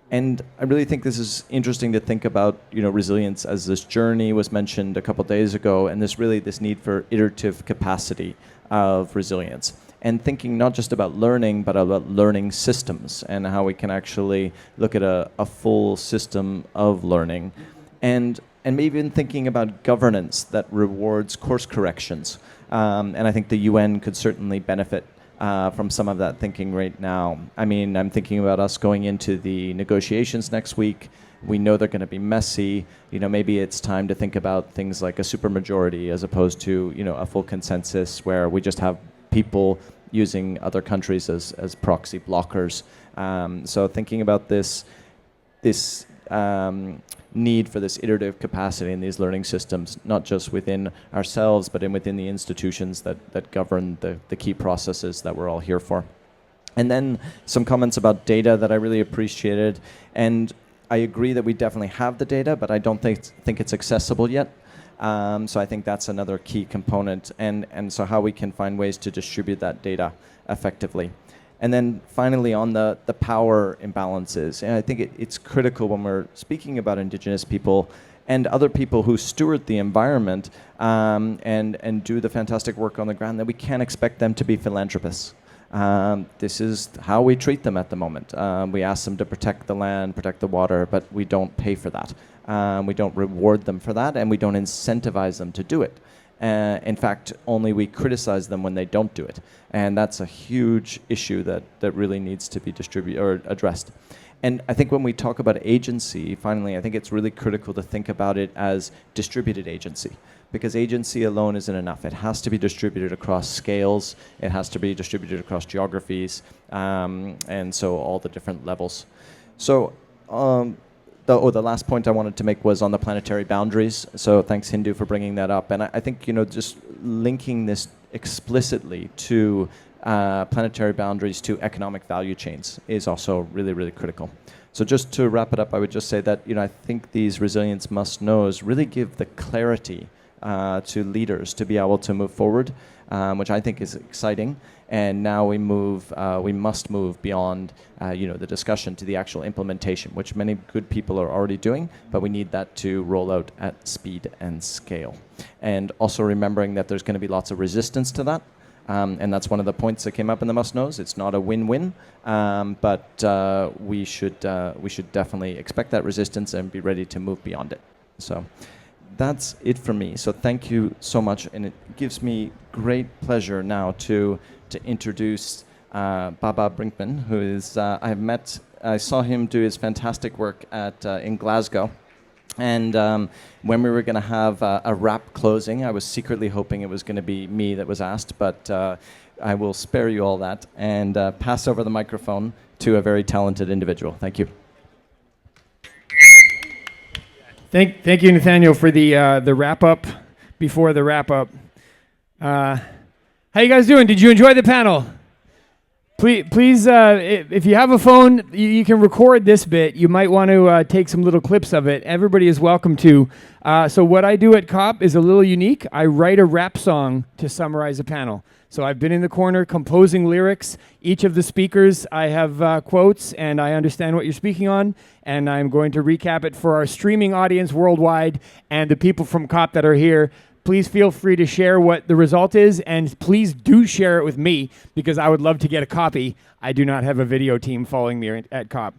and I really think this is interesting to think about, resilience as this journey was mentioned a couple days ago, and this need for iterative capacity of resilience, and thinking not just about learning, but about learning systems and how we can actually look at a full system of learning, and maybe even thinking about governance that rewards course corrections. And I think the UN could certainly benefit from some of that thinking right now. I mean, I'm thinking about us going into the negotiations next week. We know they're going to be messy. Maybe it's time to think about things like a supermajority as opposed to, a full consensus where we just have people using other countries as proxy blockers. So thinking about this need for this iterative capacity in these learning systems, not just within ourselves, but within the institutions that govern the key processes that we're all here for. And then some comments about data that I really appreciated. And I agree that we definitely have the data, but I don't think it's accessible yet. So I think that's another key component, and so how we can find ways to distribute that data effectively. And then finally, on the power imbalances, and I think it's critical when we're speaking about Indigenous people and other people who steward the environment and do the fantastic work on the ground, that we can't expect them to be philanthropists. This is how we treat them at the moment. We ask them to protect the land, protect the water, but we don't pay for that. We don't reward them for that, and we don't incentivize them to do it. In fact, only we criticize them when they don't do it. And that's a huge issue that really needs to be addressed. And I think when we talk about agency, finally, I think it's really critical to think about it as distributed agency, because agency alone isn't enough. It has to be distributed across scales. It has to be distributed across geographies, and so all the different levels. So the last point I wanted to make was on the planetary boundaries. So thanks, Hindu, for bringing that up. And I think, just linking this explicitly to planetary boundaries to economic value chains is also really, really critical. So just to wrap it up, I would just say that, I think these resilience must-knows really give the clarity to leaders to be able to move forward, which I think is exciting. And now we must move beyond, the discussion to the actual implementation, which many good people are already doing, but we need that to roll out at speed and scale. And also remembering that there's going to be lots of resistance to that. And that's one of the points that came up in the must-knows. It's not a win-win, but we should definitely expect that resistance and be ready to move beyond it. So that's it for me. So thank you so much, and it gives me great pleasure now to introduce Baba Brinkman, who is I saw him do his fantastic work in Glasgow. And when we were going to have a wrap closing, I was secretly hoping it was going to be me that was asked, but I will spare you all that and pass over the microphone to a very talented individual. Thank you. Thank you, Nathaniel, for the wrap up before the wrap up. How you guys doing? Did you enjoy the panel? Please, if you have a phone, you can record this bit. You might want to take some little clips of it. Everybody is welcome to. So what I do at COP is a little unique. I write a rap song to summarize a panel. So I've been in the corner composing lyrics. Each of the speakers, I have quotes, and I understand what you're speaking on, and I'm going to recap it for our streaming audience worldwide and the people from COP that are here. please feel free to share what the result is, and please do share it with me because I would love to get a copy. I do not have a video team following me at COP.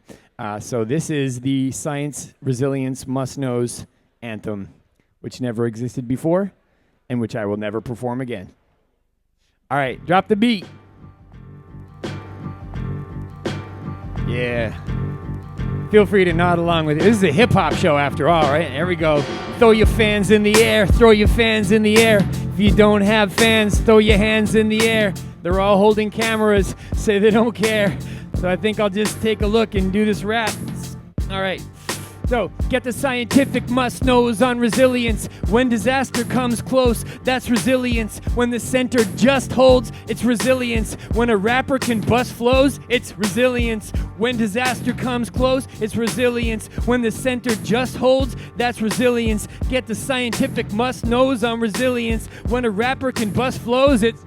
So this is the Science Resilience Must-Knows anthem, which never existed before and which I will never perform again. All right, drop the beat. Yeah. Feel free to nod along with it. This is a hip-hop show after all, right? There we go. Throw your fans in the air. Throw your fans in the air. If you don't have fans, throw your hands in the air. They're all holding cameras, say they don't care. So I think I'll just take a look and do this rap. All right. So, get the scientific must-knows on resilience. When disaster comes close, that's resilience. When the center just holds, it's resilience. When a rapper can bust flows, it's resilience. When disaster comes close, it's resilience. When the center just holds, that's resilience. Get the scientific must-knows on resilience. When a rapper can bust flows, it's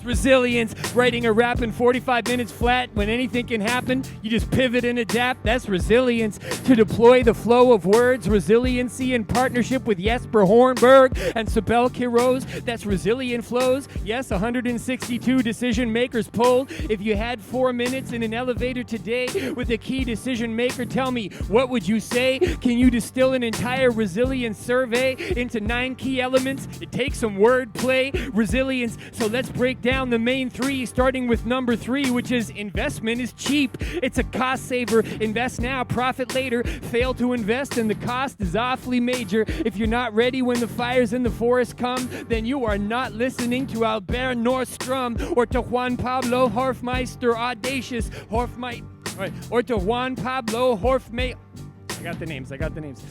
resilience. Writing a rap in 45 minutes flat when anything can happen, you just pivot and adapt. That's resilience. To deploy the flow of words, resiliency in partnership with Jesper Hornberg and Sibel Quiroz. That's resilient flows. Yes, 162 decision makers polled. If you had 4 minutes in an elevator today with a key decision maker, tell me, what would you say? Can you distill an entire resilience survey into 9 key elements? It takes some wordplay, resilience. So let's break down the main 3, starting with number 3, which is investment is cheap. It's a cost saver. Invest now, profit later. Fail to invest and the cost is awfully major. If you're not ready when the fires in the forest come, then you are not listening to Albert Nordstrom or to Juan Pablo Hofmeister, audacious or to Juan Pablo Hofmeister. I got the names.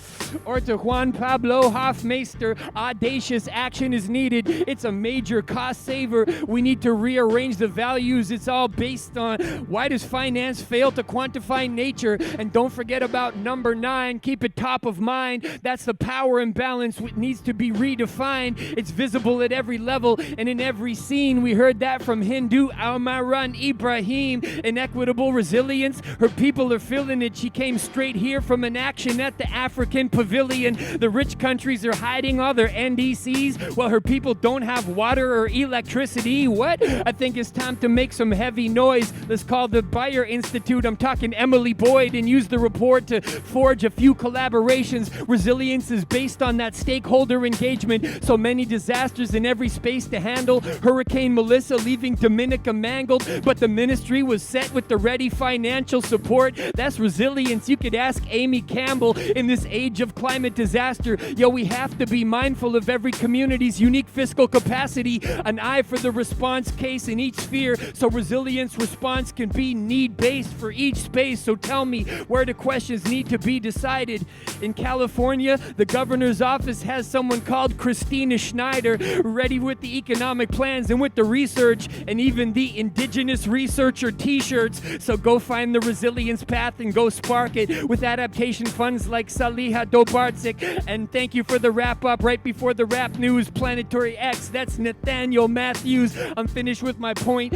Or to Juan Pablo Hofmeister, audacious action is needed. It's a major cost saver. We need to rearrange the values it's all based on. Why does finance fail to quantify nature? And don't forget about number 9. Keep it top of mind. That's the power imbalance which needs to be redefined. It's visible at every level and in every scene. We heard that from Hindu Almaran Ibrahim. Inequitable resilience. Her people are feeling it. She came straight here from an action at the African pavilion. The rich countries are hiding all their NDCs while her people don't have water or electricity. What? I think it's time to make some heavy noise. Let's call the Bayer Institute. I'm talking Emily Boyd and use the report to forge a few collaborations. Resilience is based on that stakeholder engagement. So many disasters in every space to handle. Hurricane Melissa leaving Dominica mangled, but the ministry was set with the ready financial support. That's resilience. You could ask Amy Campbell. In this age of climate disaster, we have to be mindful of every community's unique fiscal capacity, an eye for the response case in each sphere, so resilience response can be need-based for each space. So tell me, where do questions need to be decided? In California, the governor's office has someone called Christina Schneider, ready with the economic plans and with the research, and even the indigenous researcher t-shirts. So go find the resilience path and go spark it with adaptation funds like Saliha Dobarczyk. And thank you for the wrap up right before the rap news. Planetary X, that's Nathaniel Matthews. I'm finished with my point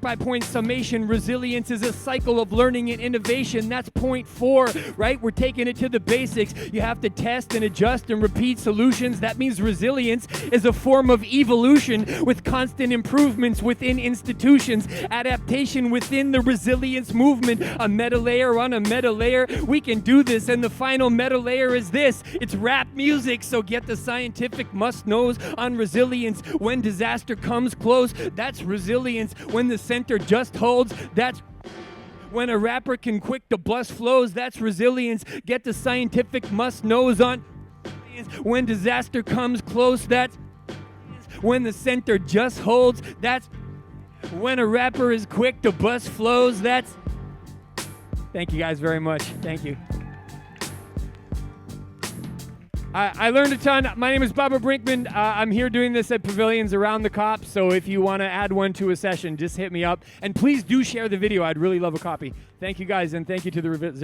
by point summation. Resilience is a cycle of learning and innovation. That's point 4, right? We're taking it to the basics. You have to test and adjust and repeat solutions. That means resilience is a form of evolution with constant improvements within institutions. Adaptation within the resilience movement. A meta layer on a meta layer. We can do this, and the final meta layer is this. It's rap music, so get the scientific must-knows on resilience. When disaster comes close, that's resilience. When the center just holds, that's when a rapper can quick to bust flows, that's resilience. Get the scientific must-knows on resilience. When disaster comes close, that's when the center just holds, that's when a rapper is quick to bust flows, that's. Thank you guys very much. Thank you. I learned a ton. My name is Baba Brinkman. I'm here doing this at pavilions around the COP, so if you want to add one to a session, just hit me up. And please do share the video. I'd really love a copy. Thank you guys, and thank you to the Resilient